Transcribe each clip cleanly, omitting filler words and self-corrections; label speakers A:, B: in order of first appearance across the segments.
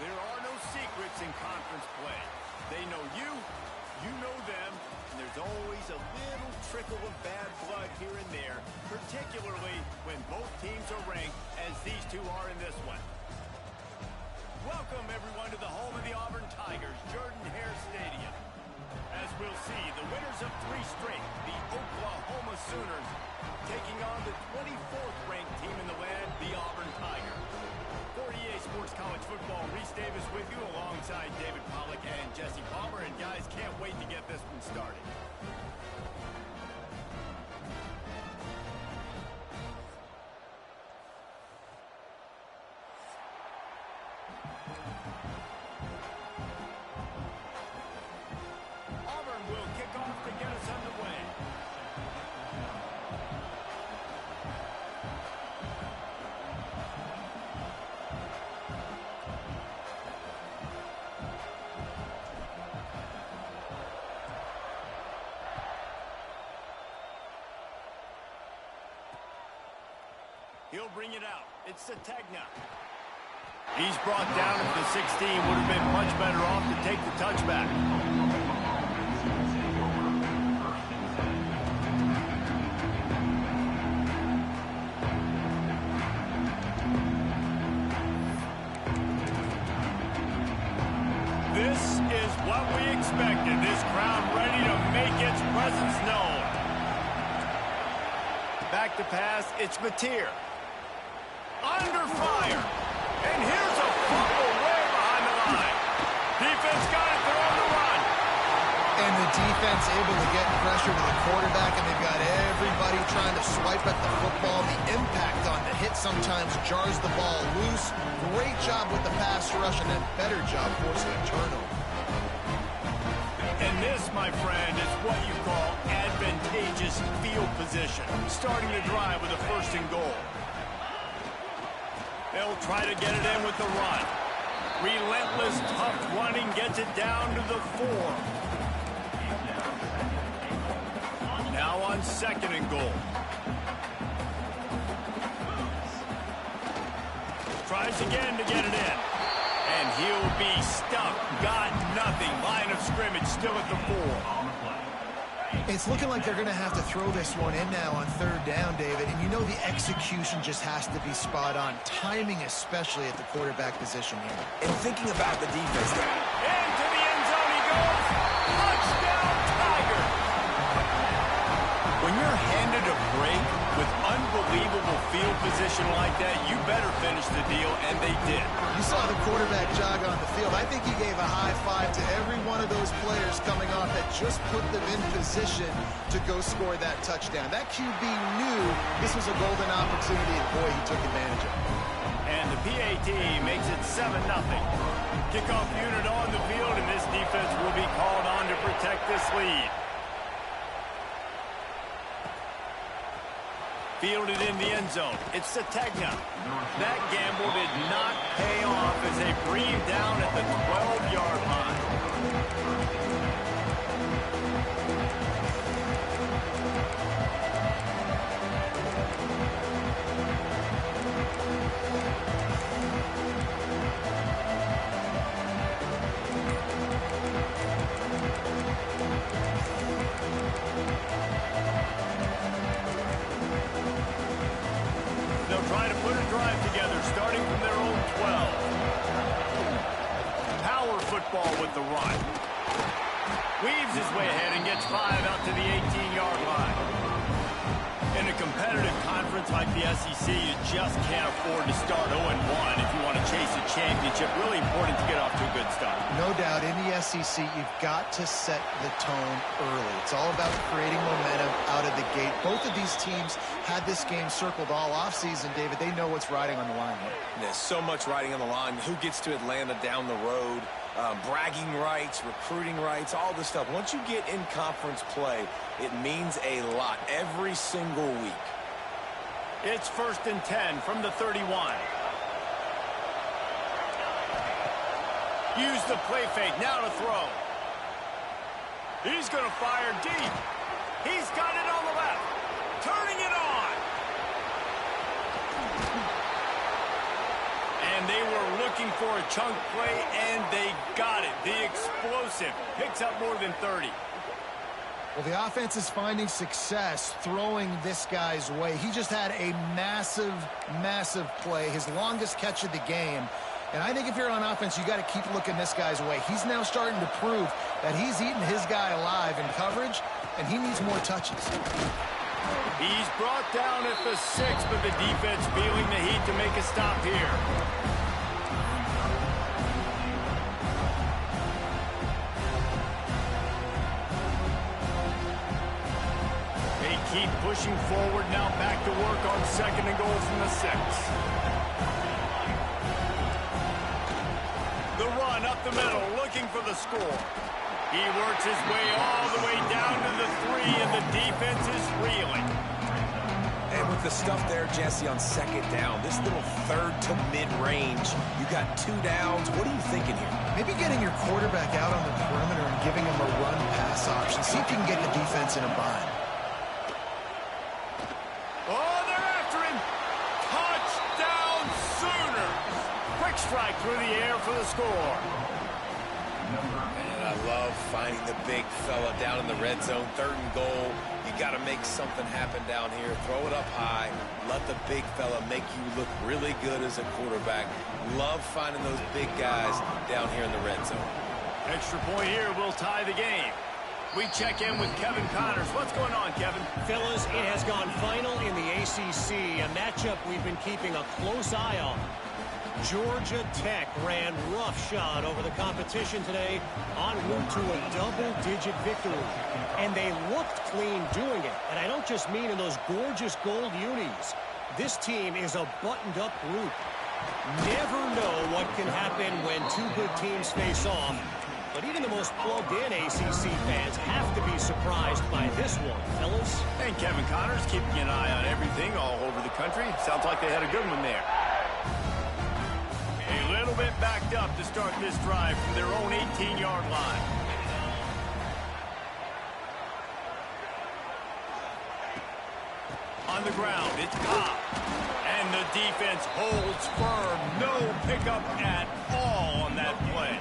A: There are no secrets in conference play. They know you, you know them, and there's always a little trickle of bad blood here and there, particularly when both teams are ranked, as these two are in this one. Welcome, everyone, to the home of the Auburn Tigers, Jordan-Hare Stadium. As we'll see, the winners of 3 straight, the Oklahoma Sooners, taking on the 24th ranked team in the land, the Auburn Tigers. For EA Sports College Football, Reese Davis with you alongside David Pollack and Jesse Palmer. And guys, can't wait to get this one started. Auburn will kick off to get us underway. He'll bring it out. It's Sategna. He's brought down at the 16. Would have been much better off to take the touchback. This is what we expected. This crowd ready to make its presence known. Back to pass. It's Mateer. Under fire. And here's a fumble way behind the line. Defense got it. They're on the run.
B: And the defense able to get pressure to the quarterback, and they've got everybody trying to swipe at the football. The impact on the hit sometimes jars the ball loose. Great job with the pass rush, and then better job forcing a turnover.
A: And this, my friend, is what you call advantageous field position. Starting the drive with a 1st and goal. They'll try to get it in with the run. Relentless, tough running gets it down to the 4. Now on 2nd and goal. Tries again to get it in. And he'll be stuck. Got nothing. Line of scrimmage still at the 4.
B: It's looking like they're going to have to throw this one in now on 3rd down, David. And you know the execution just has to be spot on. Timing especially at the quarterback position here.
C: And thinking about the defense there.
A: Into the end zone he goes. Touchdown, Tiger. When you're handed a break with unbelievable field position like that, you better finish the deal, and they did.
B: You saw the quarterback jog on the field. I think he gave a high five to every one of those players coming off that just put them in position to go score that touchdown. That QB knew this was a golden opportunity, and boy, he took advantage of it.
A: And the PAT makes it 7-0. Kickoff unit on the field, and this defense will be called on to protect this lead. Fielded in the end zone. It's Sategna. That gamble did not pay off as they breathe down at the 12-yard line. They'll try to put a drive together, starting from their own 12. Power football with the run. Weaves his way ahead and gets 5 out to the 18-yard line. In a competitive conference like the SEC, you just can't afford to start 0-1 if you want to chase a championship. Really important to get off to a good start.
B: No doubt, in the SEC, you've got to set the tone early. It's all about creating momentum out of the gate. Both of these teams had this game circled all offseason, David. They know what's riding on the line here.
C: There's so much riding on the line. Who gets to Atlanta down the road? Bragging rights, recruiting rights, all this stuff. Once you get in conference play, it means a lot every single week.
A: It's 1st and 10 from the 31. Use the play fake, now to throw. He's going to fire deep. He's got it on the left. Turning it on. And And they were looking for a chunk play, and they got it. The explosive picks up more than 30.
B: Well, the offense is finding success throwing this guy's way. He just had a massive, massive play, his longest catch of the game. And I think if you're on offense, you got to keep looking this guy's way. He's now starting to prove that he's eating his guy alive in coverage, and he needs more touches.
A: He's brought down at the 6, but the defense feeling the heat to make a stop here. They keep pushing forward now, back to work on 2nd and goal from the 6. The run up the middle, looking for the score. He works his way all the way down to the 3, and the defense is reeling.
C: And with the stuff there, Jesse, on 2nd down, this little 3rd to mid-range, you got 2 downs. What are you thinking here?
B: Maybe getting your quarterback out on the perimeter and giving him a run-pass option. See if you can get the defense in a bind.
A: Oh, they're after him. Touchdown Sooners. Quick strike through the air for the score.
C: And I love finding the big fella down in the red zone. 3rd and goal. You got to make something happen down here. Throw it up high. Let the big fella make you look really good as a quarterback. Love finding those big guys down here in the red zone.
A: Extra point here will tie the game. We check in with Kevin Connors. What's going on, Kevin?
D: Fellas, it has gone final in the ACC, a matchup we've been keeping a close eye on. Georgia Tech ran roughshod over the competition today, en route to a double-digit victory. And they looked clean doing it. And I don't just mean in those gorgeous gold unis. This team is a buttoned-up group. Never know what can happen when 2 good teams face off. But even the most plugged-in ACC fans have to be surprised by this one, fellas.
A: And Kevin Connors keeping an eye on everything all over the country. Sounds like they had a good one there. A little bit backed up to start this drive from their own 18-yard line. On the ground, it's Cobb. And the defense holds firm. No pickup at all on that play.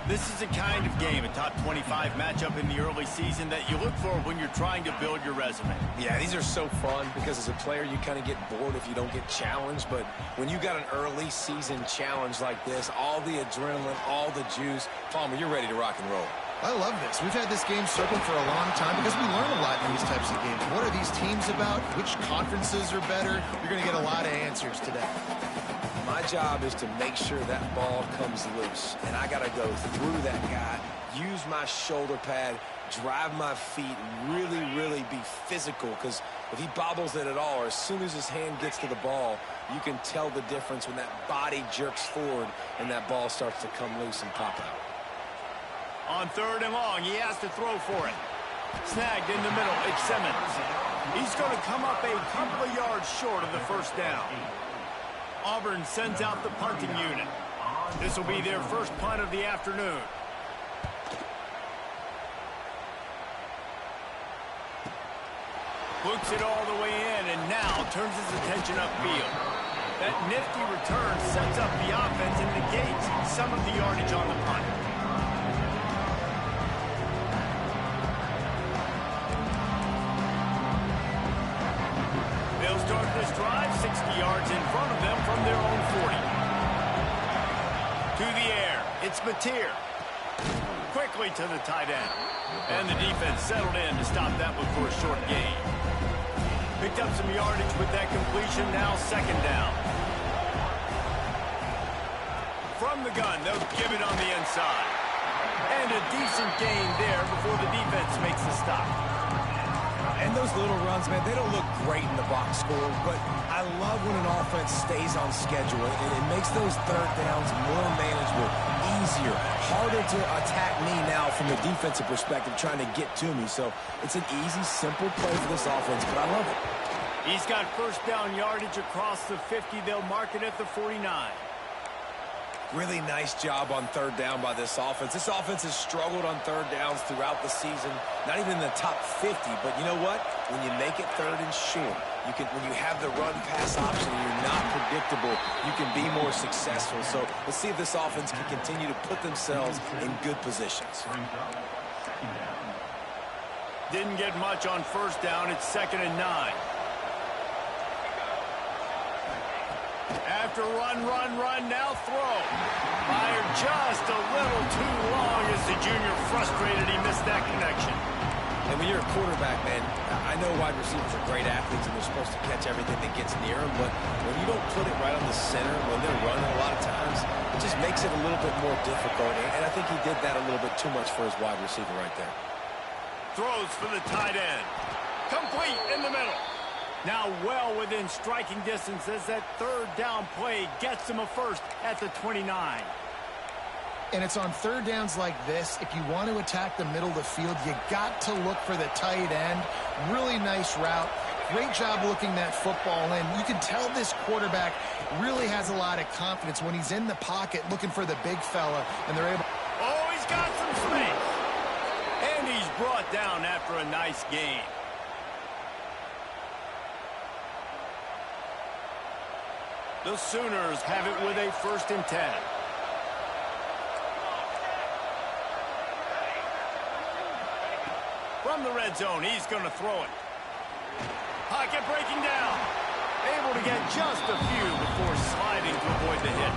A: This is a kind of game, a top 25 matchup in the early season that you look for when you're trying to build your resume.
C: Yeah, these are so fun because as a player you kind of get bored if you don't get challenged. But when you got an early season challenge like this, all the adrenaline, all the juice, Palmer, you're ready to rock and roll.
B: I love this. We've had this game circled for a long time because we learn a lot in these types of games. What are these teams about? Which conferences are better? You're going to get a lot of answers today.
C: My job is to make sure that ball comes loose, and I got to go through that guy, use my shoulder pad, drive my feet, and really be physical, because if he bobbles it at all, or as soon as his hand gets to the ball, you can tell the difference when that body jerks forward and that ball starts to come loose and pop out.
A: On 3rd and long, he has to throw for it. Snagged in the middle, it's Simmons. He's going to come up a couple of yards short of the 1st down. Auburn sends out the punting unit. This will be their first punt of the afternoon. Books it all the way in and now turns his attention upfield. That nifty return sets up the offense and negates some of the yardage on the punt. They'll start this drive 60 yards in front of them from their own 40. To the air, it's Mateer. Quickly to the tight end. And the defense settled in to stop that one for a short gain. Picked up some yardage with that completion, now 2nd down. From the gun, they'll give it on the inside. And a decent gain there before the defense makes the stop.
C: And those little runs, man, they don't look great in the box score, but I love when an offense stays on schedule, and it makes those 3rd downs more manageable, easier, harder to attack me now from a defensive perspective trying to get to me. So it's an easy, simple play for this offense, but I love it.
A: He's got 1st down yardage across the 50. They'll mark it at the 49.
C: Really nice job on 3rd down by this offense. This offense has struggled on 3rd downs throughout the season. Not even in the top 50, but you know what? When you make it 3rd and short, When you have the run-pass option and you're not predictable, you can be more successful. So let's see if this offense can continue to put themselves in good positions.
A: Didn't get much on first down. It's 2nd and 9. After run, now throw. Fired just a little too long as the junior frustrated he missed that connection.
C: And when you're a quarterback, man, I know wide receivers are great athletes and they're supposed to catch everything that gets near them, but when you don't put it right on the center, when they're running a lot of times, it just makes it a little bit more difficult. And I think he did that a little bit too much for his wide receiver right there.
A: Throws for the tight end. Complete in the middle. Now well within striking distance as that 3rd down play gets him a first at the 29.
B: And it's on 3rd downs like this. If you want to attack the middle of the field, you got to look for the tight end. Really nice route. Great job looking that football in. You can tell this quarterback really has a lot of confidence when he's in the pocket looking for the big fella, and they're able...
A: Oh, he's got some space. And he's brought down after a nice gain. The Sooners have it with a 1st and 10. From the red zone, he's going to throw it. Pocket breaking down. Able to get just a few before sliding to avoid the hit.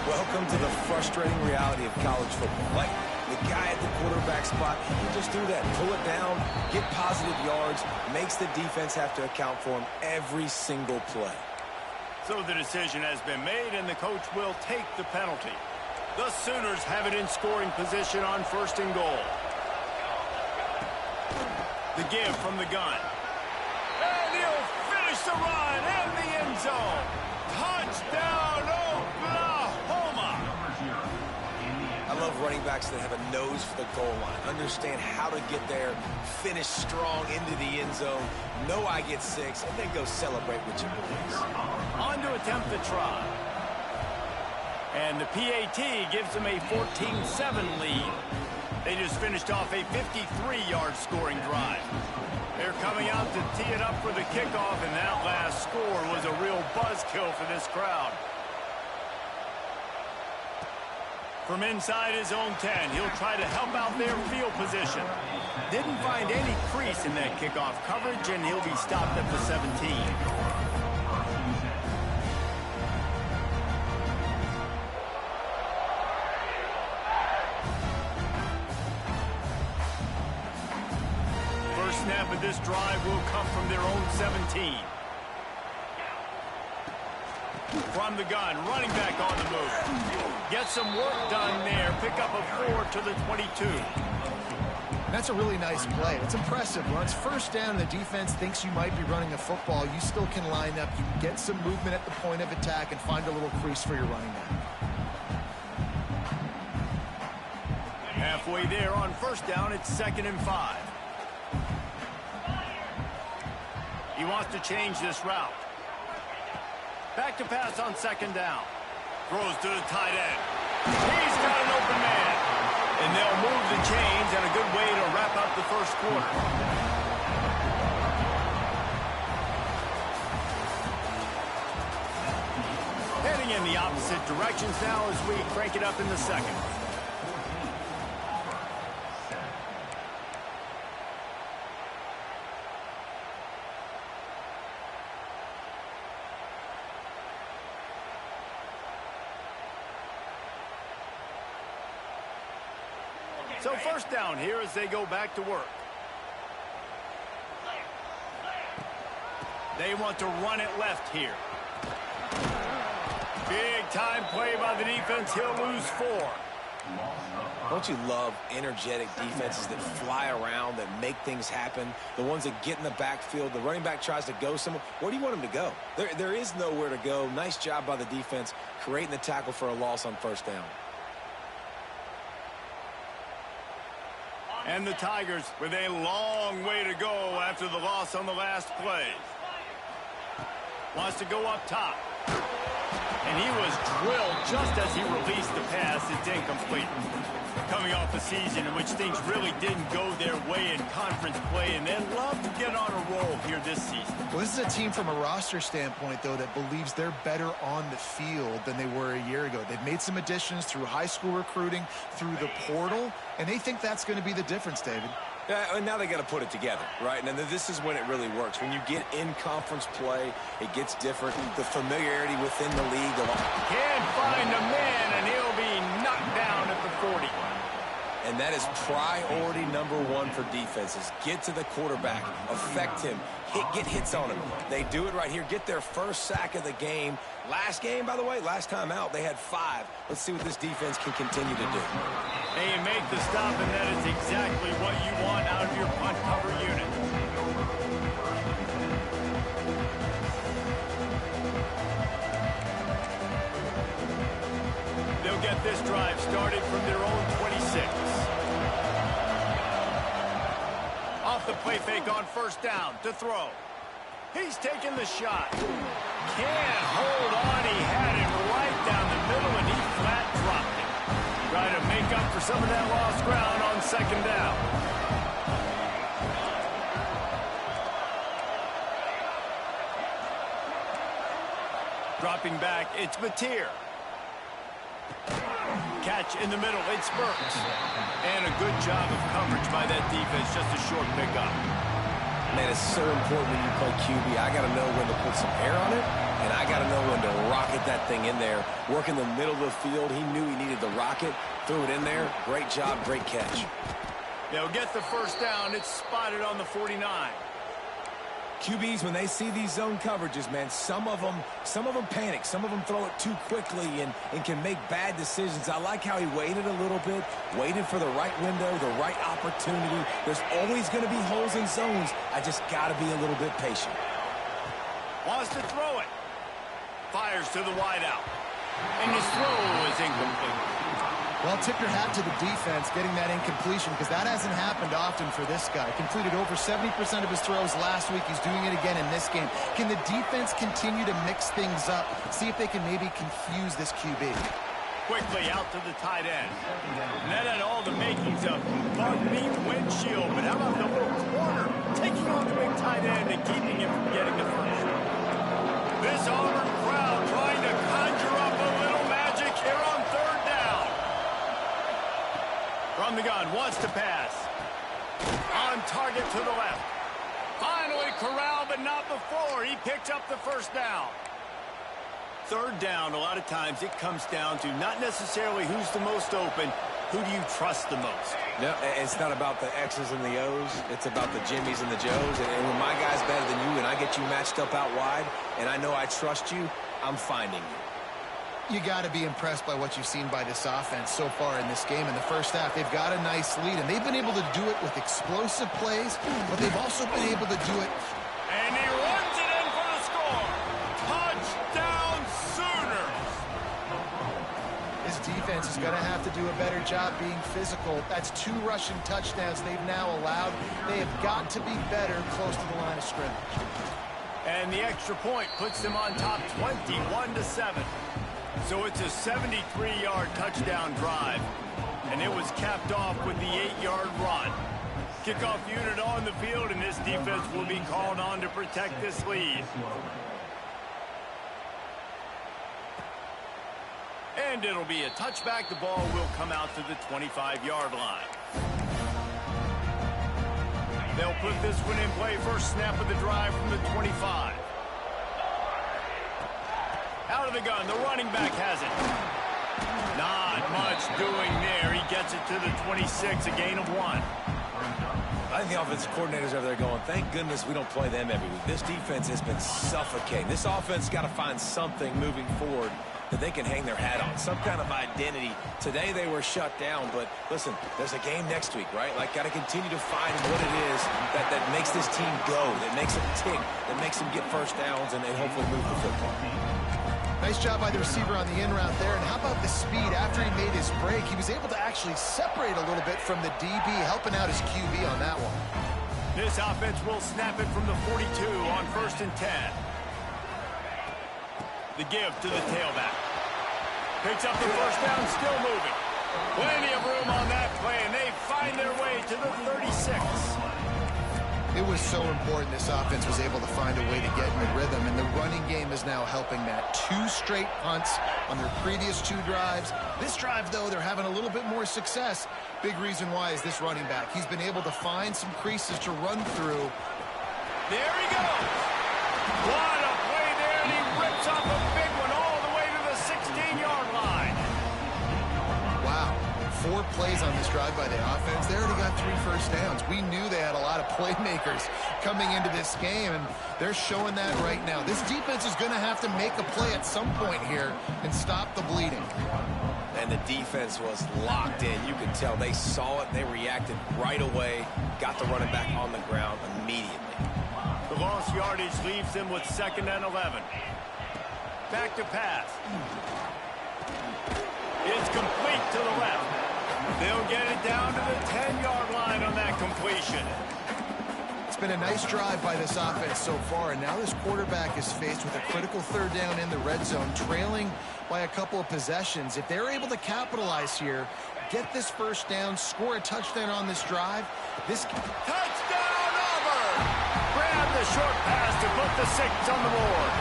C: Welcome to the frustrating reality of college football. Like the guy at the quarterback spot, he can just do that. Pull it down, get positive yards, makes the defense have to account for him every single play.
A: So the decision has been made, and the coach will take the penalty. The Sooners have it in scoring position on 1st and goal. The give from the gun. And he'll finish the run in the end zone. Touchdown, Oklahoma!
C: I love running backs that have a nose for the goal line, understand how to get there, finish strong into the end zone, know I get 6, and then go celebrate with your boys.
A: On to attempt the try. And the PAT gives them a 14-7 lead. They just finished off a 53-yard scoring drive. They're coming out to tee it up for the kickoff, and that last score was a real buzzkill for this crowd. From inside his own 10, he'll try to help out their field position. Didn't find any crease in that kickoff coverage, and he'll be stopped at the 17. First snap of this drive will come from their own 17. From the gun, running back on the move. Get some work done there. Pick up a 4 to the 22.
B: That's a really nice play. It's impressive. When it's 1st down and the defense thinks you might be running a football, you still can line up. You can get some movement at the point of attack and find a little crease for your running back.
A: Halfway there on 1st down, it's 2nd and 5. He wants to change this route. Back to pass on 2nd down. Throws to the tight end. He's got an open man. And they'll move the chains, and a good way to wrap up the 1st quarter. Heading in the opposite directions now as we crank it up in the 2nd. So 1st down here as they go back to work. They want to run it left here. Big time play by the defense. He'll lose 4.
C: Don't you love energetic defenses that fly around, that make things happen? The ones that get in the backfield. The running back tries to go somewhere. Where do you want him to go? There is nowhere to go. Nice job by the defense creating the tackle for a loss on 1st down.
A: And the Tigers with a long way to go after the loss on the last play. Wants to go up top. And he was drilled just as he released the pass. It's incomplete. Coming off a season in which things really didn't go their way in conference play, and they'd love to get on a roll here this season.
B: Well, this is a team from a roster standpoint, though, that believes they're better on the field than they were a year ago. They've made some additions through high school recruiting, through the portal, and they think that's going to be the difference, David.
C: Yeah, and now they got to put it together, right? And then this is when it really works. When you get in conference play, it gets different. The familiarity within the league.
A: Can't find a man, and he'll be knocked down at the 40.
C: And that is priority number one for defenses. Get to the quarterback, affect him, get hits on him. They do it right here. Get their first sack of the game. Last game, by the way, last time out, they had 5. Let's see what this defense can continue to do.
A: Hey, you make the stop, and that is exactly what you want out of your punt cover unit. They'll get this drive started from their own 26. Off the play fake on first down to throw. He's taking the shot. Can't hold on. He had it right down the middle, and he flat dropped it. Trying to make up for some of that lost ground on second down. Dropping back, it's Mateer. Catch in the middle, it's Burks. And a good job of coverage by that defense, just a short pickup.
C: Man, it's so important when you play QB. I got to know when to put some air on it, and I got to know when to rocket that thing in there. Work in the middle of the field. He knew he needed the rocket. Threw it in there. Great job, great catch.
A: They'll get the first down. It's spotted on the 49.
C: QBs, when they see these zone coverages, man, some of them panic. Some of them throw it too quickly and can make bad decisions. I like how he waited a little bit, waited for the right window, the right opportunity. There's always going to be holes in zones. I just got to be a little bit patient.
A: Wants to throw it. Fires to the wideout. And his throw is incomplete.
B: Well, tip your hat to the defense getting that incompletion, because that hasn't happened often for this guy. Completed over 70% of his throws last week. He's doing it again in this game. Can the defense continue to mix things up? See if they can maybe confuse this QB.
A: Quickly out to the tight end. And that had all the makings of bug meat windshield. But how about the little corner taking on the big tight end and keeping him from getting the first? This Auburn crowd trying to conjure up a little magic here on third down. From the gun, wants to pass. On target to the left. Finally corralled, but not before. He picked up the first down. Third down, a lot of times it comes down to not necessarily who's the most open, who do you trust the most?
C: No, it's not about the X's and the O's. It's about the Jimmies and the Joes. And when my guy's better than you and I get you matched up out wide and I know I trust you, I'm finding you.
B: You got to be impressed by what you've seen by this offense so far in this game. In the first half, they've got a nice lead, and they've been able to do it with explosive plays, but they've also been able to do it.
A: And he runs it in for the score. Touchdown Sooners.
B: This defense is going to have to do a better job being physical. That's 2 rushing touchdowns they've now allowed. They have got to be better close to the line of scrimmage.
A: And the extra point puts them on top 21-7. So it's a 73-yard touchdown drive, and it was capped off with the 8-yard run. Kickoff unit on the field, and this defense will be called on to protect this lead. And it'll be a touchback. The ball will come out to the 25-yard line. They'll put this one in play. First snap of the drive from the 25. Out of the gun, the running back has it. Not much doing there. He gets it to the 26, a gain of 1.
C: I think the offensive coordinators over there going, thank goodness we don't play them every week. This defense has been suffocating. This offense got to find something moving forward that they can hang their hat on, some kind of identity. Today they were shut down, but listen, there's a game next week, right? Like, got to continue to find what it is that makes this team go, that makes them tick, that makes them get first downs, and hopefully move the football.
B: Nice job by the receiver on the in route there. And how about the speed? After he made his break, he was able to actually separate a little bit from the DB, helping out his QB on that one.
A: This offense will snap it from the 42 on 1st and 10. The give to the tailback. Picks up the first down, still moving. Plenty of room on that play, and they find their way to the 36.
B: It was so important this offense was able to find a way to get in the rhythm, and the running game is now helping that. 2 straight punts on their previous 2 drives. This drive, though, they're having a little bit more success. Big reason why is this running back. He's been able to find some creases to run through.
A: There he goes. What a play there, and he rips off a big one all the way to the 16-yard line.
B: Wow. 4 plays on this drive by the offense. They already got 3 first downs. We knew they had a lot of playmakers coming into this game, and they're showing that right now. This defense is going to have to make a play at some point here and stop the bleeding.
C: And the defense was locked in. You could tell they saw it. They reacted right away. Got the running back on the ground immediately.
A: The lost yardage leaves them with 2nd and 11. Back to pass. It's complete to the left. They'll get it down to the 10-yard line on that completion.
B: It's been a nice drive by this offense so far, and now this quarterback is faced with a critical 3rd down in the red zone, trailing by a couple of possessions. If they're able to capitalize here, get this first down, score a touchdown on this drive, this...
A: Touchdown, Auburn! Grab the short pass to put the 6 on the board.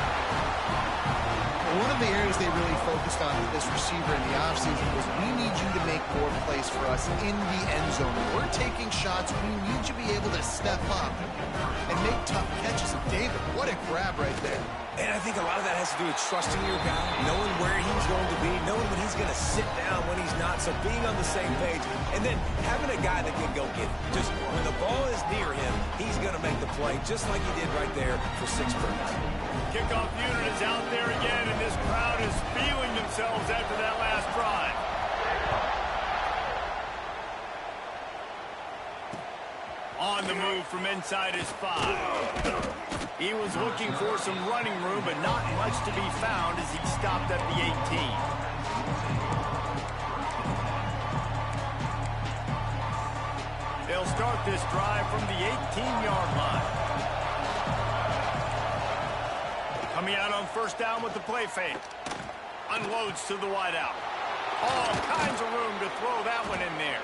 B: One of the areas they really focused on with this receiver in the offseason was, we need you to make more plays for us in the end zone. We're taking shots. We need you to be able to step up and make tough catches. And David, what a grab right there.
C: And I think a lot of that has to do with trusting your guy, knowing where he's going to be, knowing when he's going to sit down, when he's not, so being on the same page, and then having a guy that can go get it. Just when the ball is near him, he's going to make the play, just like he did right there for 6 points.
A: Kickoff unit is out there again, and this crowd is feeling themselves after that last drive. On the move from inside his 5. He was looking for some running room, but not much to be found as he stopped at the 18. They'll start this drive from the 18-yard line. Coming out on 1st down with the play fake. Unloads to the wideout. All kinds of room to throw that one in there.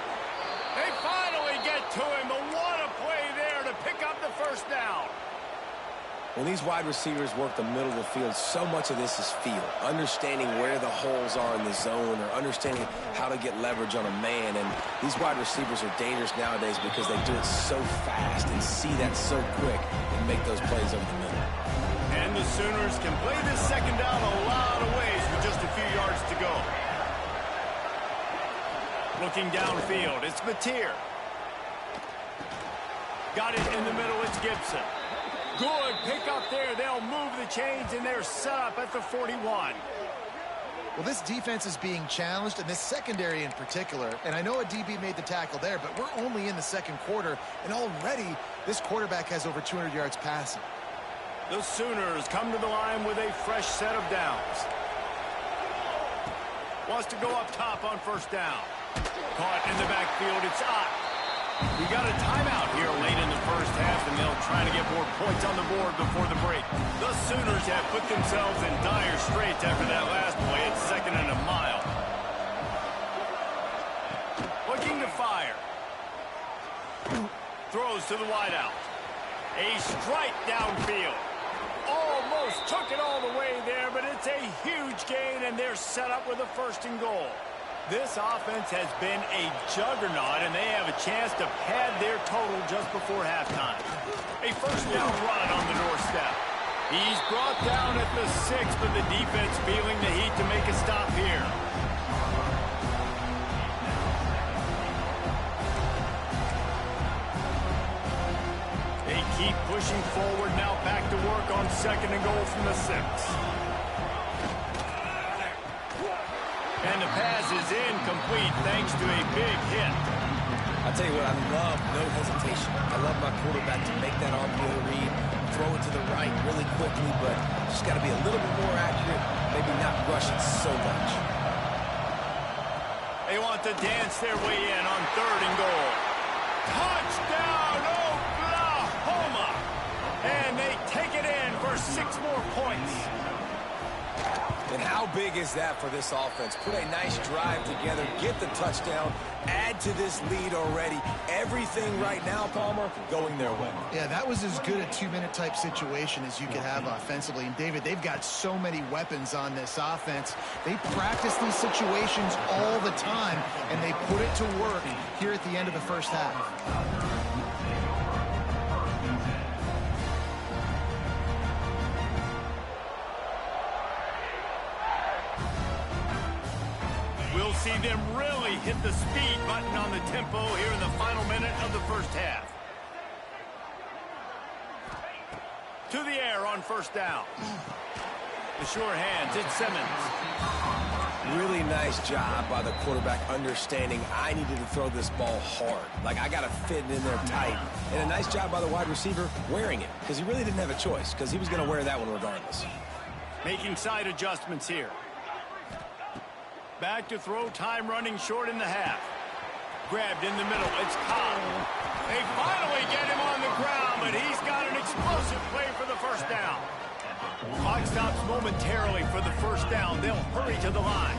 A: They finally get to him, but what a play there to pick up the 1st down.
C: When these wide receivers work the middle of the field, so much of this is feel. Understanding where the holes are in the zone, or understanding how to get leverage on a man. And these wide receivers are dangerous nowadays because they do it so fast and see that so quick and make those plays over the middle.
A: And the Sooners can play this 2nd down a lot of ways with just a few yards to go. Looking downfield, it's Mateer. Got it in the middle, it's Gibson. Good pick up there. They'll move the chains, and they're set up at the 41.
B: Well, this defense is being challenged, and this secondary in particular. And I know a DB made the tackle there, but we're only in the 2nd quarter, and already this quarterback has over 200 yards passing.
A: The Sooners come to the line with a fresh set of downs. Wants to go up top on 1st down. Caught in the backfield, it's Ott. We got a timeout here late in the 1st half, and they'll try to get more points on the board before the break. The Sooners have put themselves in dire straits after that last play. It's 2nd and a mile. Looking to fire. Throws to the wideout. A strike downfield. Almost took it all the way there, but it's a huge gain, and they're set up with a 1st and goal. This offense has been a juggernaut, and they have a chance to pad their total just before halftime. A 1st down run on the doorstep. He's brought down at the 6, but the defense feeling the heat to make a stop here. They keep pushing forward, now back to work on 2nd and goal from the 6. And the pass is incomplete thanks to a big hit.
C: I'll tell you what, I love no hesitation. I love my quarterback to make that RPO read, throw it to the right really quickly, but just got to be a little bit more accurate, maybe not rush it so much.
A: They want to dance their way in on 3rd and goal. Touchdown, Oklahoma! And they take it in for 6 more points.
C: How big is that for this offense? Put a nice drive together, get the touchdown, add to this lead already. Everything right now, Palmer, going their way.
B: Yeah, that was as good a two-minute type situation as you could have offensively. And, David, they've got so many weapons on this offense. They practice these situations all the time, and they put it to work here at the end of the first half.
A: We'll see them really hit the speed button on the tempo here in the final minute of the first half. To the air on first down. The sure hands, it's Simmons.
C: Really nice job by the quarterback understanding I needed to throw this ball hard. Like, I got to fit it in there tight. And a nice job by the wide receiver wearing it, because he really didn't have a choice, because he was going to wear that one regardless.
A: Making side adjustments here. Back to throw, time running short in the half. Grabbed in the middle, it's Cobb. They finally get him on the ground, but he's got an explosive play for the first down. Clock stops momentarily for the first down. They'll hurry to the line.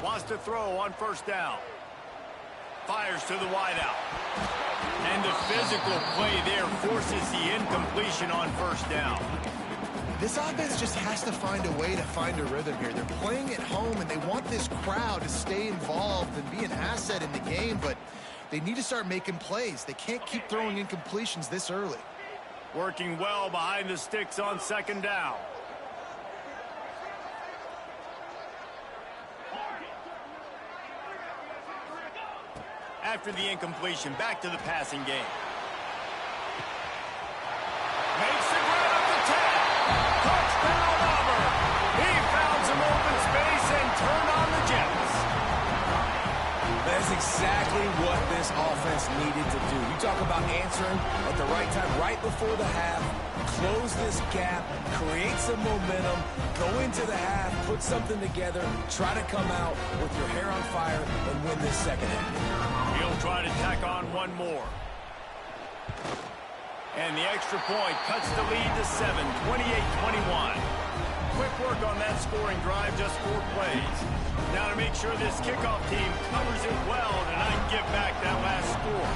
A: Wants to throw on first down. Fires to the wideout. And the physical play there forces the incompletion on first down.
B: This offense just has to find a way to find a rhythm here. They're playing at home, and they want this crowd to stay involved and be an asset in the game, but they need to start making plays. They can't keep throwing incompletions this early.
A: Working well behind the sticks on second down. After the incompletion, back to the passing game. Makes the grab at the 10. Touchdown, Auburn. He found some open space and turned on the Jets.
C: That's exactly what this offense needed to do. You talk about answering at the right time, right before the half, close this gap, create some momentum, go into the half, put something together, try to come out with your hair on fire and win this second half.
A: He'll try to tack on one more. And the extra point cuts the lead to 7, 28-21. Quick work on that scoring drive, just 4 plays. Now to make sure this kickoff team covers it well tonight and give back that last score.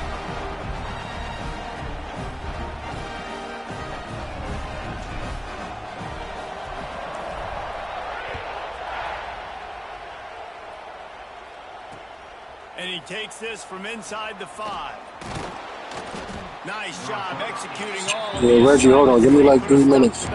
A: And he takes this from inside the 5. Nice job executing all of
E: Yeah, Reggie, hold on. Give me like 3 minutes.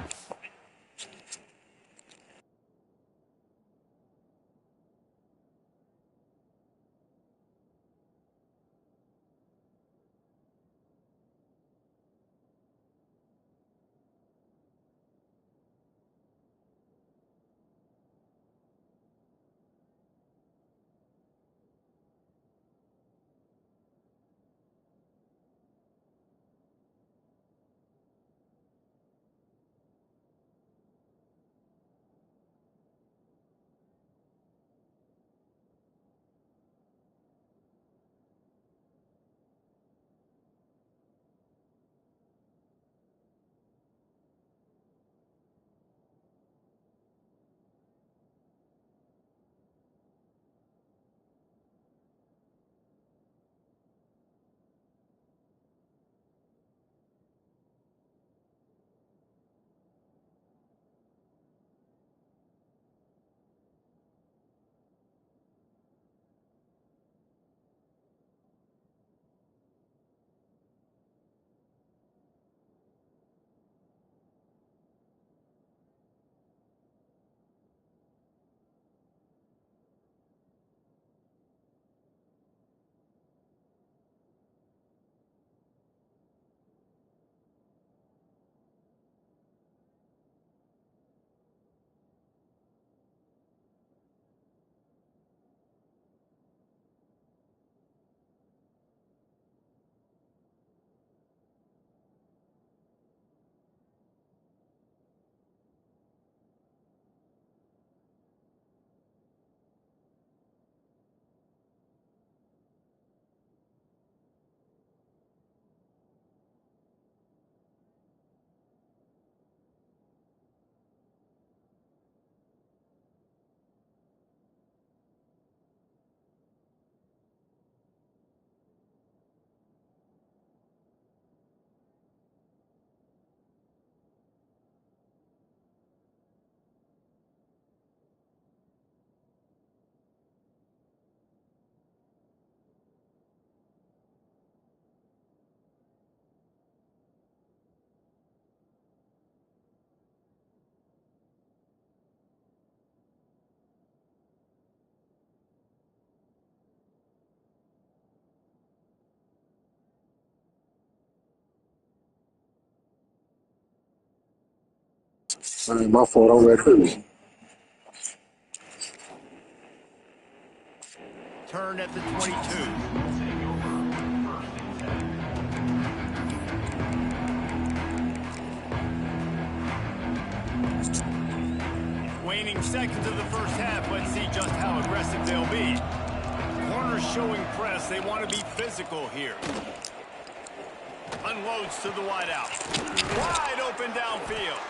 E: All right, my fault. I'm ready.
A: Turn at the 22. Waning seconds of the first half. Let's see just how aggressive they'll be. Corners showing press. They want to be physical here. Unloads to the wideout. Wide open downfield.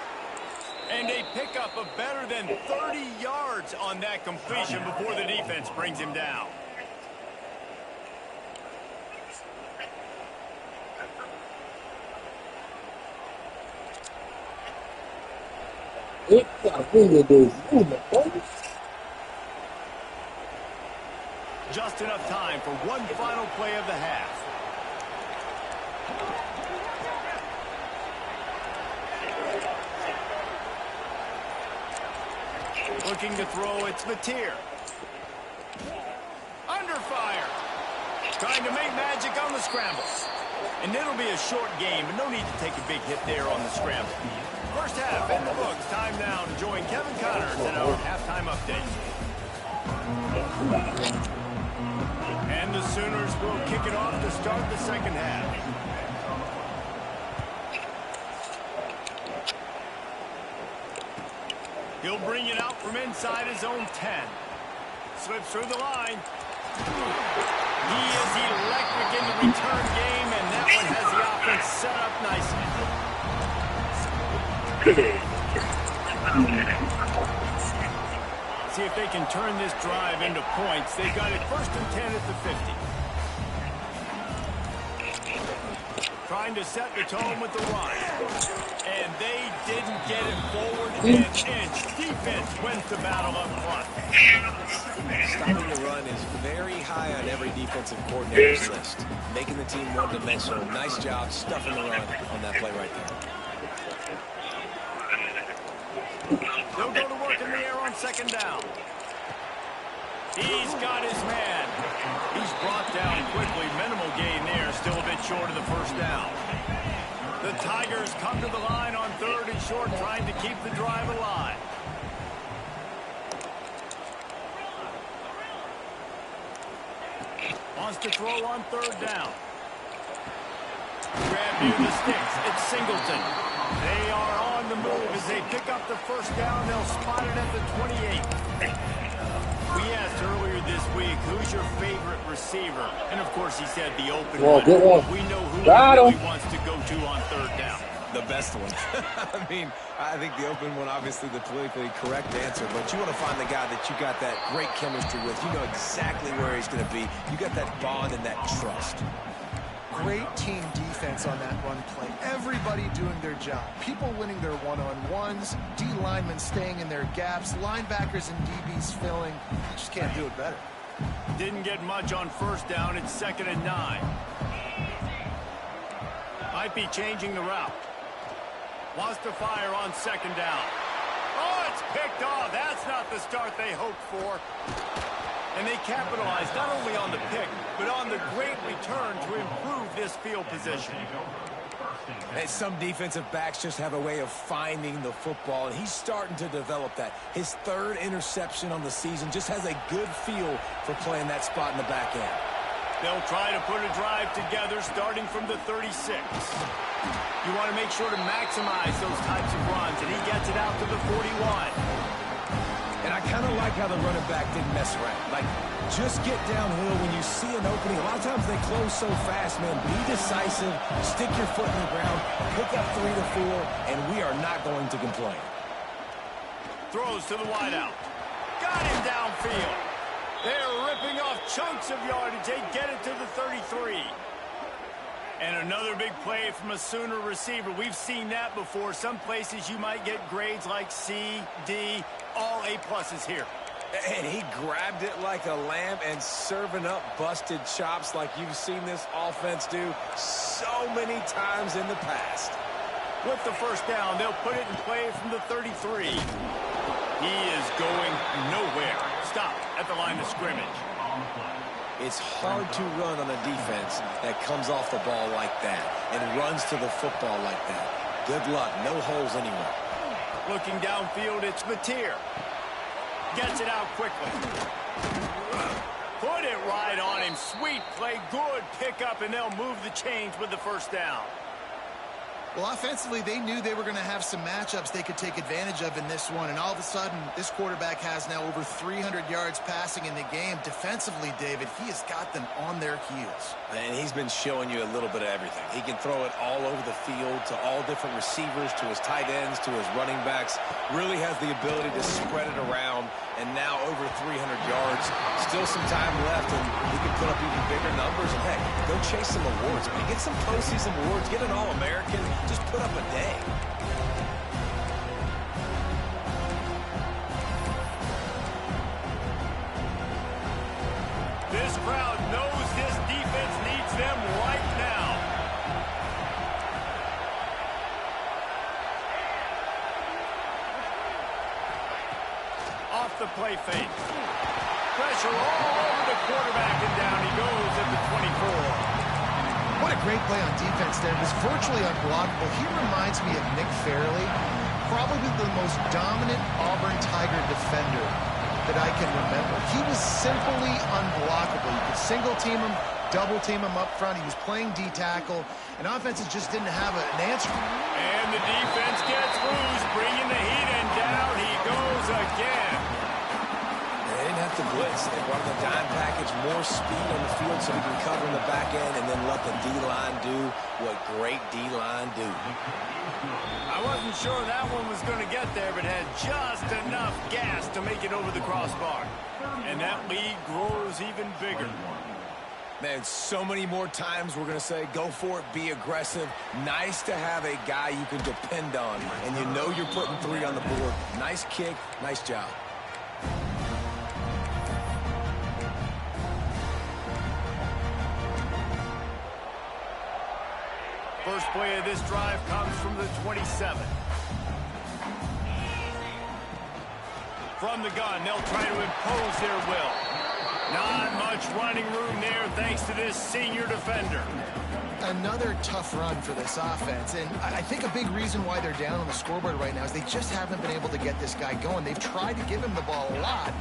A: And they pick up a better than 30 yards on that completion before the defense brings him down. Just enough time for one final play of the half. Looking to throw, it's Mateer. Under fire. Trying to make magic on the scramble. And it'll be a short game, but no need to take a big hit there on the scramble. First half in the books. Time now to join Kevin Connors in our halftime update. And the Sooners will kick it off to start the second half. He'll bring it out from inside his own 10. Slips through the line. He is electric in the return game, and that one has the offense set up nicely. See if they can turn this drive into points. They've got it 1st and 10 at the 50. Trying to set the tone with the run. And they didn't get it forward an inch. Defense wins the battle up front.
C: Stopping the run is very high on every defensive coordinator's list. Making the team one-dimensional. Nice job stuffing the run on that play right there.
A: They'll go to work in the air on second down. He's got his man. He's brought down quickly. Minimal gain there. Still a bit short of the first down. The Tigers come to the line on 3rd and short, trying to keep the drive alive. Wants to throw on 3rd down. Grab near the sticks. It's Singleton. They are on the move as they pick up the first down. They'll spot it at the 28. We asked earlier this week, who's your favorite receiver? And, of course, he said the open one. We know who he really wants to go to on 3rd down.
C: The best one. I mean, I think the open one, obviously the politically correct answer, but you want to find the guy that you got that great chemistry with. You know exactly where he's going to be. You got that bond and that trust.
B: Great team defense on that run play. Everybody doing their job. People winning their one-on-ones, D linemen staying in their gaps, linebackers and DBs filling. Just can't do it better.
A: Didn't get much on 1st down. It's 2nd and 9. Might be changing the route. Wants to fire on 2nd down. Oh, it's picked off. That's not the start they hoped for. And they capitalized not only on the pick, but on the great return to improve this field position.
C: Hey, some defensive backs just have a way of finding the football, and he's starting to develop that. His 3rd interception on the season just has a good feel for playing that spot in the back end.
A: They'll try to put a drive together starting from the 36. You want to make sure to maximize those types of runs, and he gets it out to the 41.
C: And I kind of like how the running back didn't mess around. Like, just get downhill when you see an opening. A lot of times they close so fast, man. Be decisive, stick your foot in the ground, pick up 3 to 4, and we are not going to complain.
A: Throws to the wideout. Got him downfield. They're ripping off chunks of yardage. They get it to the 33. And another big play from a Sooner receiver. We've seen that before. Some places you might get grades like C, D, all A-pluses here.
C: And he grabbed it like a lamb and serving up busted chops like you've seen this offense do so many times in the past.
A: With the first down, they'll put it in play from the 33. He is going nowhere. Stop at the line of scrimmage.
C: It's hard to run on a defense that comes off the ball like that and runs to the football like that. Good luck. No holes anywhere.
A: Looking downfield, it's Mateer. Gets it out quickly. Put it right on him. Sweet play, good pickup, and they'll move the chains with the first down.
B: Well, offensively, they knew they were going to have some matchups they could take advantage of in this one, and all of a sudden, this quarterback has now over 300 yards passing in the game. Defensively, David, he has got them on their heels.
C: And he's been showing you a little bit of everything. He can throw it all over the field to all different receivers, to his tight ends, to his running backs. Really has the ability to spread it around, and now over 300 yards. Still some time left, and he can put up even bigger numbers. And, heck, go chase some awards, man. Get some postseason awards. Get an All-American. Just put up a day.
A: This crowd knows this defense needs them right now. Off the play fake. Pressure all over the quarterback, and down he goes at the 24.
B: What a great play on defense there. It was virtually unblockable. He reminds me of Nick Fairley, probably the most dominant Auburn Tiger defender that I can remember. He was simply unblockable. You could single team him, double team him up front. He was playing D-tackle, and offenses just didn't have an answer.
A: And the defense gets loose, bringing the heat, and down he goes again.
C: They didn't have to blitz. They brought the dime package, more speed on the field so he can cover in the back end and then let the D-line do what great D-line do.
A: I wasn't sure that one was going to get there, but had just enough gas to make it over the crossbar. And that lead grows even bigger.
C: Man, so many more times we're going to say, go for it, be aggressive. Nice to have a guy you can depend on, and you know you're putting 3 on the board. Nice kick, nice job.
A: First play of this drive comes from the 27. From the gun, they'll try to impose their will. Not much running room there thanks to this senior defender.
B: Another tough run for this offense, and I think a big reason why they're down on the scoreboard right now is they just haven't been able to get this guy going. They've tried to give him the ball a lot.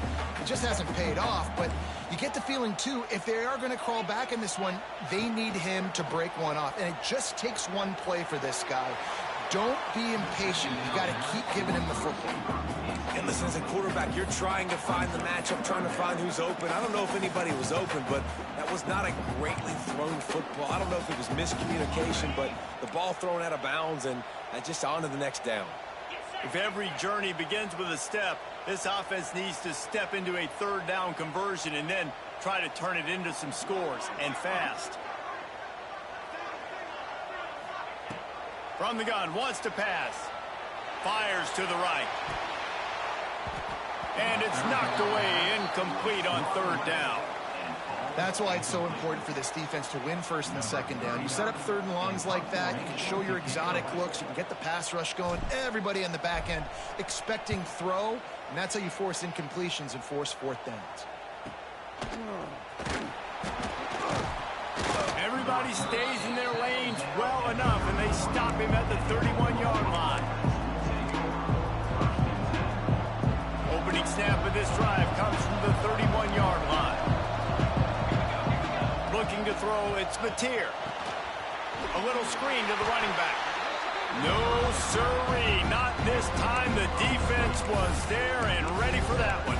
B: It just hasn't paid off, but you get the feeling, too, if they are going to crawl back in this one, they need him to break one off, and it just takes one play for this guy. Don't be impatient. You got to keep giving him the football.
C: And listen, as a quarterback, you're trying to find the matchup, trying to find who's open. I don't know if anybody was open, but that was not a greatly thrown football. I don't know if it was miscommunication, but the ball thrown out of bounds and just on to the next down.
A: If every journey begins with a step, this offense needs to step into a third down conversion and then try to turn it into some scores, and fast. From the gun, wants to pass. Fires to the right. And it's knocked away, incomplete on third down.
B: That's why it's so important for this defense to win first and second down. You set up third and longs like that, you can show your exotic looks, you can get the pass rush going, everybody in the back end expecting throw, and that's how you force incompletions and force fourth downs.
A: Everybody stays in their lanes well enough, and they stop him at the 31-yard line. Opening snap of this drive comes from the 31-yard line. Looking to throw, it's Mateer. A little screen to the running back. No sirree, not this time. The defense was there and ready for that one.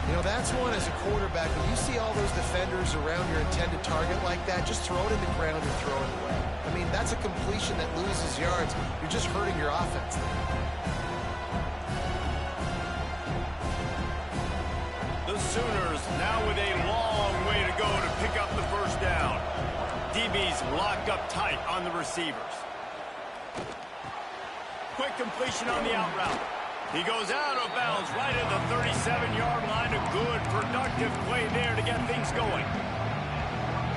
B: You know, that's one as a quarterback. When you see all those defenders around your intended target like that, just throw it in the ground or throw it away. I mean, that's a completion that loses yards. You're just hurting your offense there.
A: The Sooners now with a long way to go to pick up the first down. DB's locked up tight on the receivers. Quick completion on the out route. He goes out of bounds right at the 37-yard line. A good, productive play there to get things going.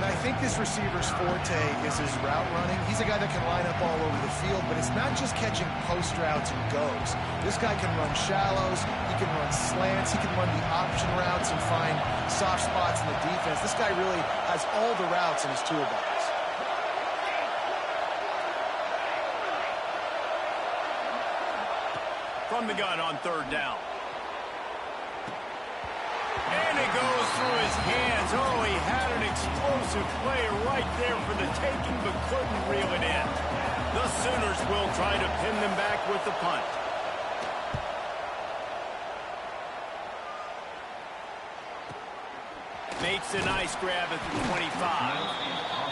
B: I think this receiver's forte is his route running. He's a guy that can line up all over the field, but it's not just catching post routes and goes. This guy can run shallows, he can run slants, he can run the option routes and find soft spots in the defense. This guy really has all the routes in his toolbox.
A: from the gun on third down. And it goes through his hands. Oh, he had an explosive play right there for the taking, but couldn't reel it in. The Sooners will try to pin them back with the punt. Makes a nice grab at the 25.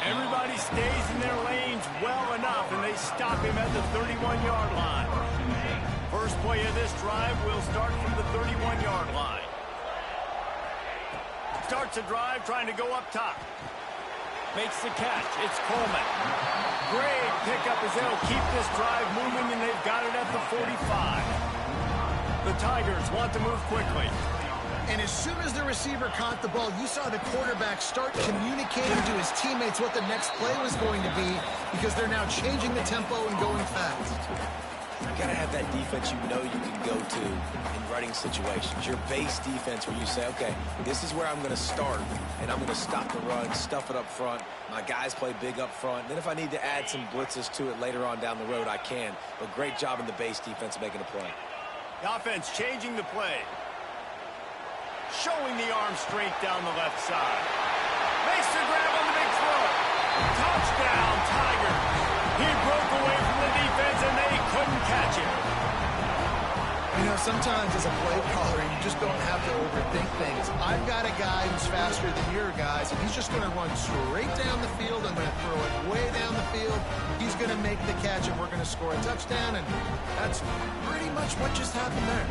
A: Everybody stays in their lanes well enough, and they stop him at the 31-yard line. First play of this drive will start from the 31-yard line. Starts a drive trying to go up top. Makes the catch. It's Coleman. Great pickup as they'll keep this drive moving, and they've got it at the 45. The Tigers want to move quickly.
B: And as soon as the receiver caught the ball, you saw the quarterback start communicating to his teammates what the next play was going to be, because they're now changing the tempo and going fast.
C: You got to have that defense you know you can go to in running situations. Your base defense where you say, okay, this is where I'm going to start, and I'm going to stop the run, stuff it up front. My guys play big up front. Then if I need to add some blitzes to it later on down the road, I can. But great job in the base defense making a play.
A: The offense changing the play. Showing the arm strength down the left side. Makes the grab on the big throw. Touchdown, Tigers. He broke away from the defense, and they couldn't catch him.
B: You know, sometimes as a play caller, you just don't have to overthink things. I've got a guy who's faster than your guys, and he's just going to run straight down the field. I'm going to throw it way down the field. He's going to make the catch, and we're going to score a touchdown, and that's pretty much what just happened there.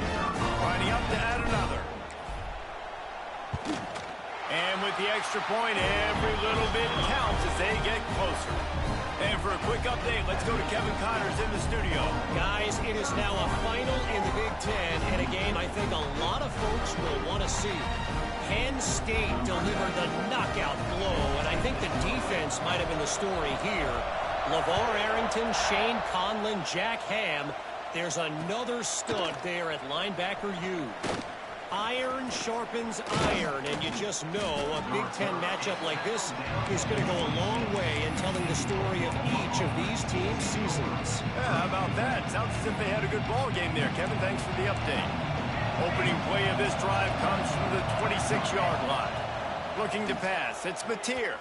A: Lining up to add another. And with the extra point, every little bit counts as they get closer. And for a quick update, let's go to Kevin Connors in the studio.
D: Guys, it is now a final in the Big Ten, and a game I think a lot of folks will want to see. Penn State delivered the knockout blow, and I think the defense might have been the story here. LeVar Arrington, Shane Conlon, Jack Ham. There's another stud there at linebacker U. Iron sharpens iron, and you just know a Big Ten matchup like this is going to go a long way in telling the story of each of these teams' seasons.
A: Yeah, how about that? Sounds as if they had a good ball game there. Kevin, thanks for the update. Opening play of this drive comes from the 26-yard line. Looking to pass. It's Mateer.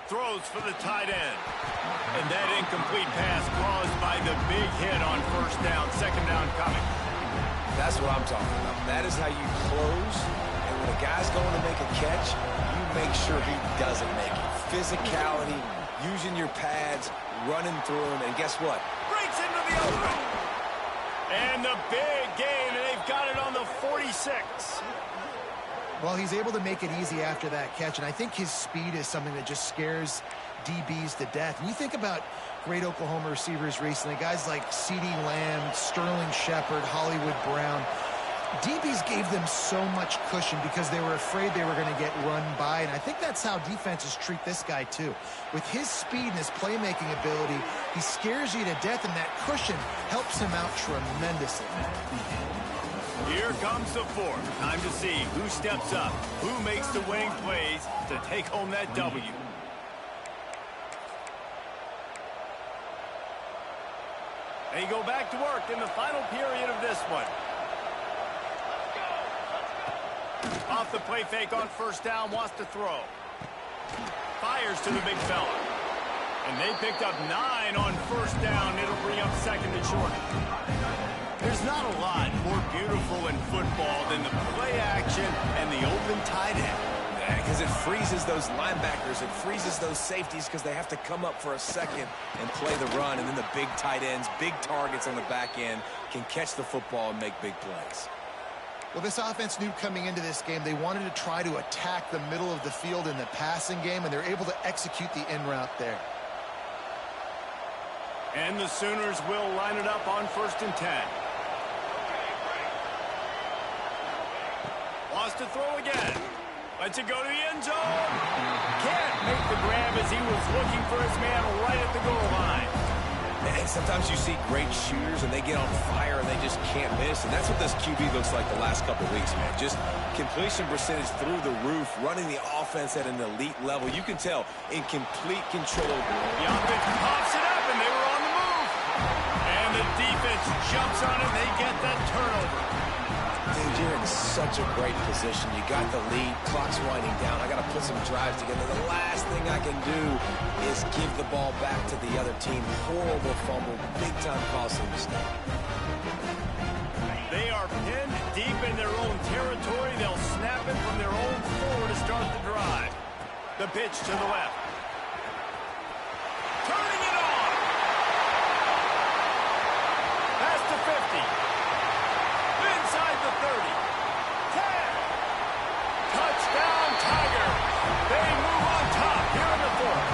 A: Throws for the tight end. And that incomplete pass caused by the big hit on first down. Second down coming.
C: That's what I'm talking about. That is how you close. And when a guy's going to make a catch, you make sure he doesn't make it. Physicality, using your pads, running through him, and guess what?
A: Breaks into the open. And the big gain, and they've got it on the 46.
B: Well, he's able to make it easy after that catch, and I think his speed is something that just scares DBs to death. And you think about great Oklahoma receivers recently, guys like CeeDee Lamb, Sterling Shepard, Hollywood Brown. DBs gave them so much cushion because they were afraid they were going to get run by, and I think that's how defenses treat this guy too. With his speed and his playmaking ability, he scares you to death, and that cushion helps him out tremendously.
A: Here comes the fourth. Time to see who steps up, who makes the winning plays to take home that W. They go back to work in the final period of this one. Off the play fake on first down, wants to throw. Fires to the big fella. And they picked up 9 on first down. It'll bring up second and short. There's not a lot more beautiful in football than the play action and the open tight end.
C: Yeah, because it freezes those linebackers. It freezes those safeties because they have to come up for a second and play the run. And then the big tight ends, big targets on the back end can catch the football and make big plays.
B: Well, this offense knew coming into this game they wanted to try to attack the middle of the field in the passing game, and they're able to execute the in route there.
A: And the Sooners will line it up on first and 10. Wants to throw again. Lets it go to the end zone. Can't make the grab as he was looking for his man right at the goal line.
C: And sometimes you see great shooters and they get on fire and they just can't miss. And that's what this QB looks like the last couple of weeks, man. Just completion percentage through the roof, running the offense at an elite level. You can tell in complete control.
A: The offense pops it up and they were on the move. And the defense jumps on it, they get that turnover.
C: Dude, you're in such a great position. You got the lead, clock's winding down. I got to put some drives together. The last thing I can do is give the ball back to the other team. Horrible fumble, big-time costly mistake.
A: They are pinned deep in their own territory. They'll snap it from their own 4 to start the drive. The pitch to the left. Turning it on. Pass to 50. Inside the 30. 10. Touchdown, Tigers. They move on top here in the 4th.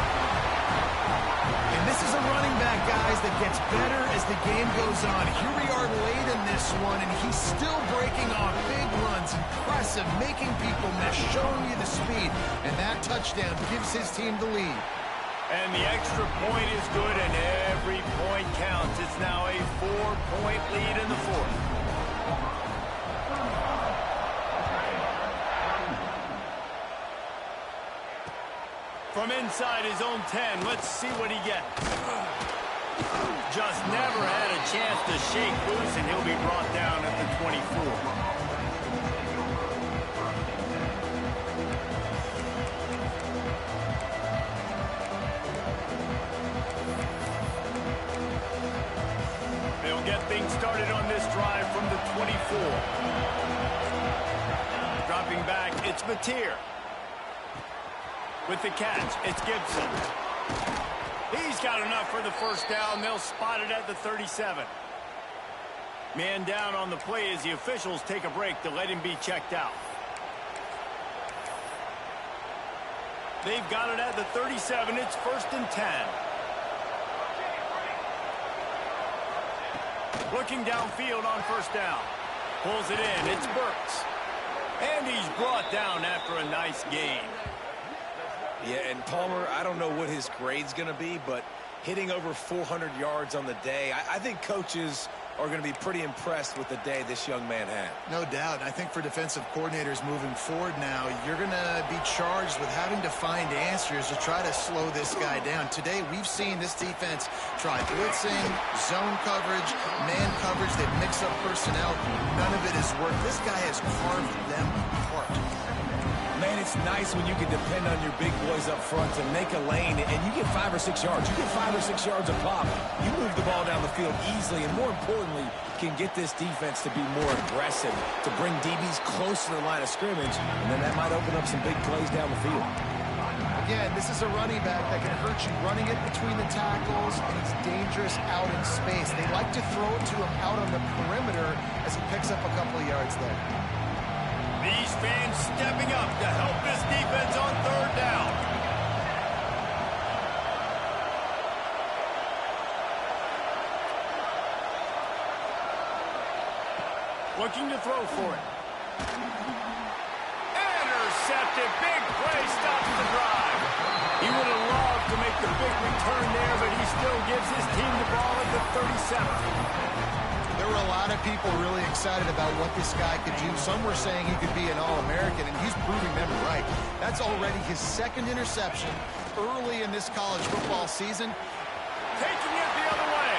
B: And this is a running back, guys, that gets better as the game goes on. Here we are late in this one, and he's still breaking off big runs. Impressive, making people miss, showing you the speed. And that touchdown gives his team the lead.
A: And the extra point is good, and every point counts. It's now a 4-point lead in the 4th. From inside his own 10, let's see what he gets. Just never had a chance to shake loose, and he'll be brought down at the 24. They'll get things started on this drive from the 24. Dropping back, it's Mateer. With the catch, it's Gibson. He's got enough for the first down. They'll spot it at the 37. Man down on the play as the officials take a break to let him be checked out. They've got it at the 37. It's 1st and 10. Looking downfield on first down. Pulls it in. It's Burks. And he's brought down after a nice gain.
C: Yeah, and Palmer, I don't know what his grade's going to be, but hitting over 400 yards on the day, I think coaches are going to be pretty impressed with the day this young man had.
B: No doubt. I think for defensive coordinators moving forward now, you're going to be charged with having to find answers to try to slow this guy down. Today, we've seen this defense try blitzing, zone coverage, man coverage. They mix up personnel. None of it has worked. This guy has carved them apart.
C: Man, it's nice when you can depend on your big boys up front to make a lane, and you get 5 or 6 yards. You get 5 or 6 yards a pop. You move the ball down the field easily, and more importantly, can get this defense to be more aggressive, to bring DBs close to the line of scrimmage, and then that might open up some big plays down the field.
B: Again, this is a running back that can hurt you running it between the tackles, and he's dangerous out in space. They like to throw it to him out on the perimeter as he picks up a couple of yards there.
A: These fans stepping up to help this defense on 3rd down. Looking to throw for it. Intercepted. Big play stops the drive. He would have loved to make the big return there, but he still gives his team the ball at the 37.
B: There were a lot of people really excited about what this guy could do. Some were saying he could be an All-American, and he's proving them right. That's already his 2nd interception early in this college football season.
A: Taking it the other way.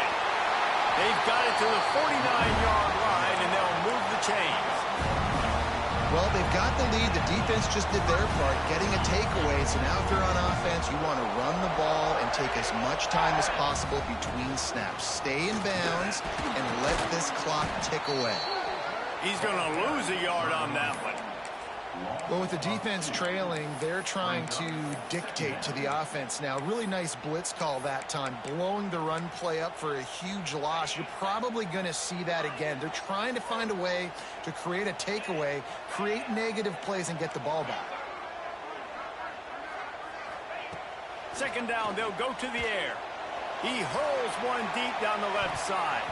A: They've got it to the 49-yard line, and they'll move the chains.
B: Well, they've got the lead. The defense just did their part, getting a takeaway. So now if you're on offense, you want to run the ball and take as much time as possible between snaps. Stay in bounds and let this clock tick away.
A: He's going to lose a yard on that one.
B: Well, with the defense trailing, they're trying to dictate to the offense now. Really nice blitz call that time, blowing the run play up for a huge loss. You're probably going to see that again. They're trying to find a way to create a takeaway, create negative plays, and get the ball back.
A: 2nd down, they'll go to the air. He hurls one deep down the left side.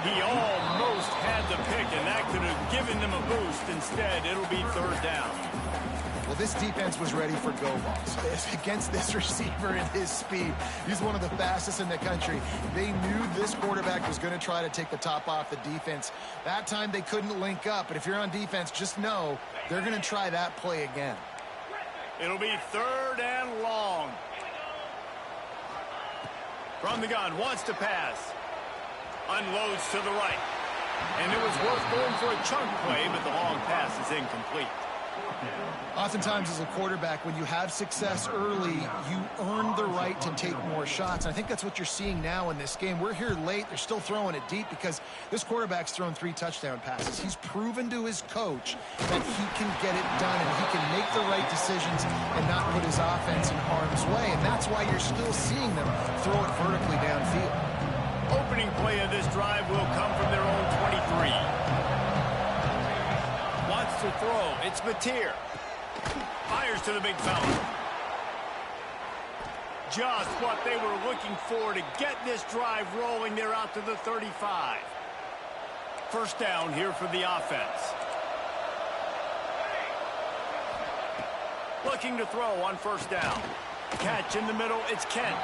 A: He almost had the pick, and that could have given them a boost. Instead, it'll be 3rd down.
B: Well, this defense was ready for go balls. Against this receiver and his speed, he's one of the fastest in the country. They knew this quarterback was going to try to take the top off the defense. That time they couldn't link up, but if you're on defense, just know they're going to try that play again.
A: It'll be 3rd and long. From the gun, wants to pass. Unloads to the right. And it was worth going for a chunk play, but the long pass is incomplete.
B: Oftentimes as a quarterback, when you have success early, you earn the right to take more shots. And I think that's what you're seeing now in this game. We're here late. They're still throwing it deep because this quarterback's thrown 3 touchdown passes. He's proven to his coach that he can get it done and he can make the right decisions and not put his offense in harm's way. And that's why you're still seeing them throw it vertically downfield.
A: Opening play of this drive will come from their own 23. Wants to throw. It's Mateer. Fires to the big fella. Just what they were looking for to get this drive rolling. They're out to the 35. First down here for the offense. Looking to throw on first down. Catch in the middle. It's Kent.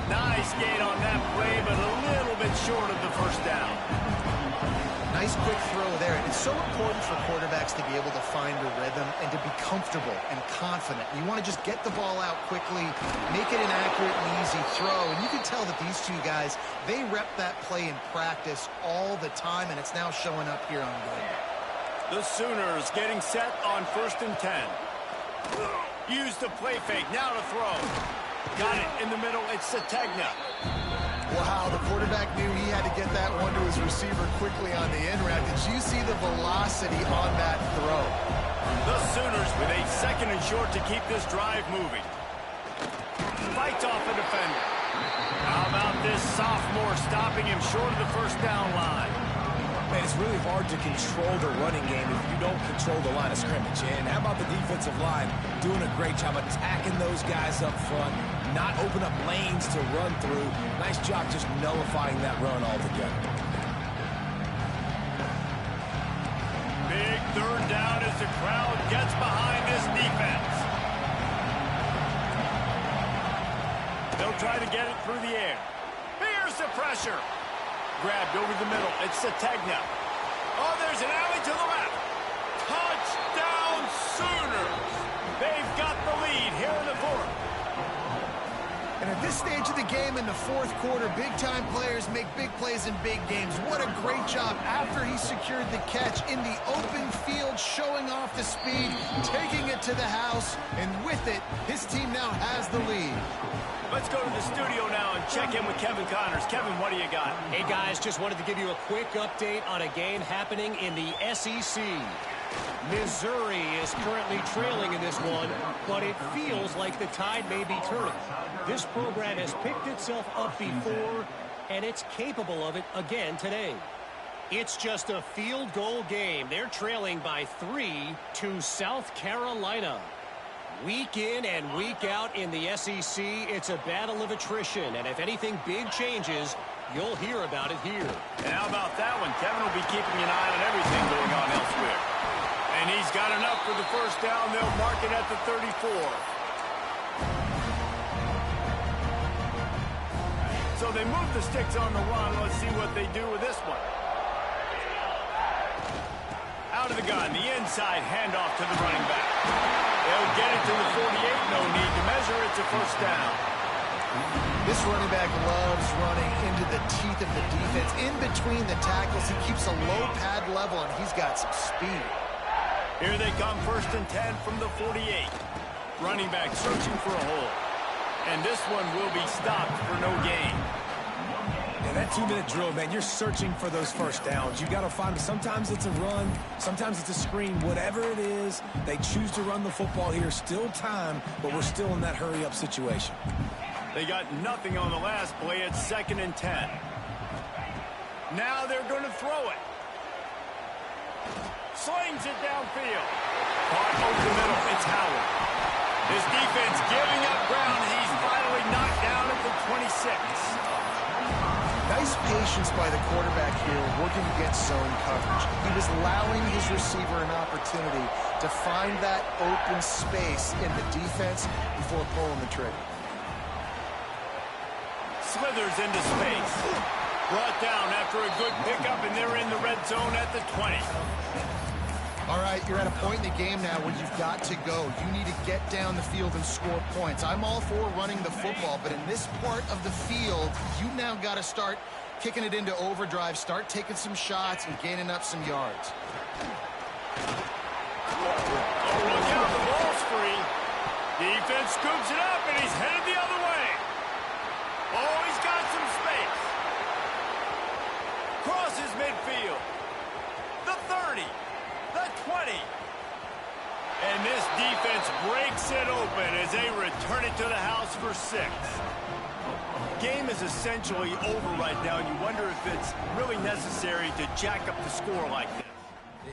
A: Nice gain on that play, but a little bit short of the first down.
B: Nice quick throw there. And it's so important for quarterbacks to be able to find a rhythm and to be comfortable and confident. You want to just get the ball out quickly, make it an accurate and easy throw. And you can tell that these two guys, they rep that play in practice all the time, and it's now showing up here on game.
A: The Sooners getting set on 1st and 10. Use the play fake. Now to throw. Got it in the middle. It's Sategna.
B: Wow, the quarterback knew he had to get that one to his receiver quickly on the end route. Did you see the velocity on that throw?
A: The Sooners with a 2nd and short to keep this drive moving. Fights off a defender. How about this sophomore stopping him short of the first down line?
C: Man, it's really hard to control the running game if you don't control the line of scrimmage. And how about the defensive line doing a great job attacking those guys up front, not open up lanes to run through. Nice job just nullifying that run altogether.
A: Big 3rd down as the crowd gets behind this defense. They'll try to get it through the air. Here's the pressure. Grabbed over the middle. It's Sategna. Oh, there's an alley to the left. Touchdown Sooners. They've got the lead here in the 4th.
B: And at this stage of the game in the 4th quarter, big-time players make big plays in big games. What a great job after he secured the catch in the open field, showing off the speed, taking it to the house, and with it, his team now has the lead.
A: Let's go to the studio now and check in with Kevin Connors. Kevin, what do you got?
D: Hey, guys, just wanted to give you a quick update on a game happening in the SEC. Missouri is currently trailing in this one, but it feels like the tide may be turning. This program has picked itself up before, and it's capable of it again today. It's just a field goal game. They're trailing by 3 to South Carolina. Week in and week out in the SEC, it's a battle of attrition, and if anything big changes, you'll hear about it here.
A: And how about that one? Kevin will be keeping an eye on everything going on elsewhere. And he's got enough for the first down. They'll mark it at the 34. So they move the sticks on the run. Let's see what they do with this one. Out of the gun, the inside handoff to the running back. They'll get it to the 48. No need to measure. It's a first down.
B: This running back loves running into the teeth of the defense. In between the tackles, he keeps a low pad level, and he's got some speed.
A: Here they come, 1st and 10 from the 48. Running back searching for a hole. And this one will be stopped for no gain.
C: Yeah, that 2-minute drill, man, you're searching for those first downs. You got to find them. Sometimes it's a run, sometimes it's a screen. Whatever it is, they choose to run the football here. Still time, but we're still in that hurry-up situation.
A: They got nothing on the last play. It's 2nd and 10. Now they're going to throw it. Slings it downfield. Caught over the middle. It's Howard. His defense giving up ground. He's finally knocked down at the 26.
B: Nice patience by the quarterback here, working against zone coverage. He was allowing his receiver an opportunity to find that open space in the defense before pulling the trigger.
A: Slithers into space. Brought down after a good pickup, and they're in the red zone at the 20.
B: All right, you're at a point in the game now where you've got to go. You need to get down the field and score points. I'm all for running the football, but in this part of the field, you now got to start kicking it into overdrive, start taking some shots and gaining up some yards.
A: Oh, look out, the ball's free. Defense scoops it up, and he's headed the other way. Oh, he's got some space. Crosses midfield. The 30. The 20. And this defense breaks it open as they return it to the house for 6. Game is essentially over right now, and you wonder if it's really necessary to jack up the score like this.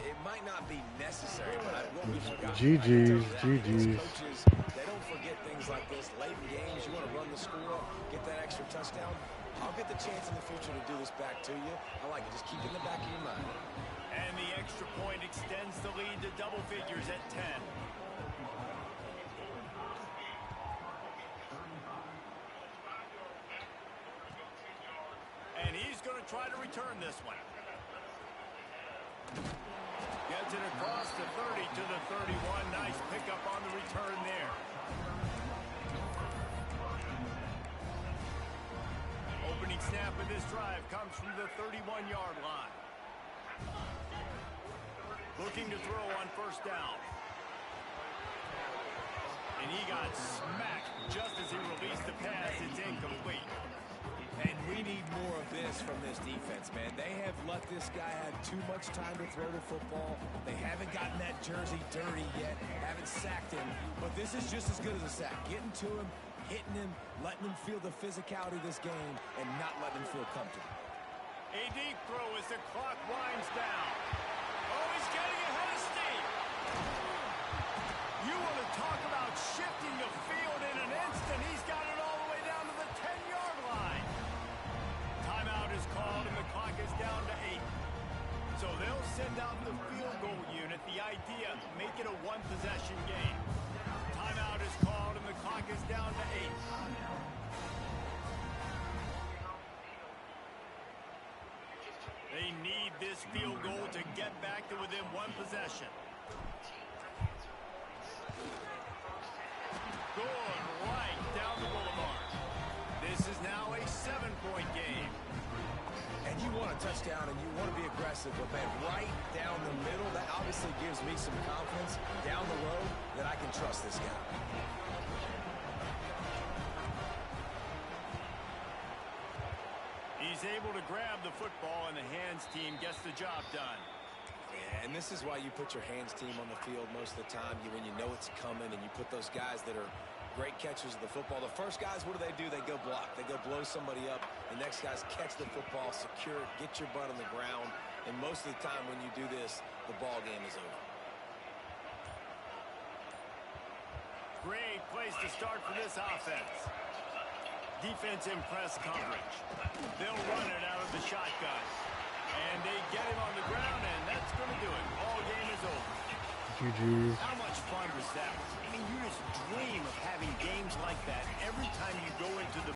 C: It might not be necessary, but I won't be forgotten.
F: GG's.
C: Coaches, they don't forget things like this. Late in games, you want to run the score, get that extra touchdown. I'll get the chance in the future to do this back to you. I like it. Just keep it in the back of your mind.
A: And the extra point extends the lead to double figures at 10. And he's going to try to return this one. Gets it across the 30 to the 31. Nice pickup on the return there. Opening snap of this drive comes from the 31-yard line. Looking to throw on first down. And he got smacked just as he released the pass. It's incomplete.
C: And we need more of this from this defense, man. They have let this guy have too much time to throw the football. They haven't gotten that jersey dirty yet, haven't sacked him. But this is just as good as a sack. Getting to him, hitting him, letting him feel the physicality of this game, and not letting him feel comfortable.
A: A deep throw as the clock winds down. Oh, he's getting ahead of steam. You want to talk about shifting the field in an instant. He's got it all the way down to the 10-yard line. Timeout is called, and the clock is down to 8. So they'll send out the field goal unit. The idea, make it a one-possession game. Timeout is called, and the clock is down to 8. They need this field goal to get back to within one possession. Going right down the boulevard. This is now a 7-point game.
C: And you want a touchdown and you want to be aggressive, but man, right down the middle, that obviously gives me some confidence down the road that I can trust this guy.
A: He's able to grab the football, and the hands team gets the job done.
C: Yeah, and this is why you put your hands team on the field most of the time, when you know it's coming, and you put those guys that are great catchers of the football. The first guys, what do? They go block. They go blow somebody up. The next guys catch the football, secure it, get your butt on the ground. And most of the time when you do this, the ball game is over.
A: Great place to start for this offense. Defense in press coverage. They'll run it out of the shotgun. And they get him on the ground, and that's going to do it. Ball game is over.
F: GG's.
A: How much fun was that? I mean, you just dream of having games like that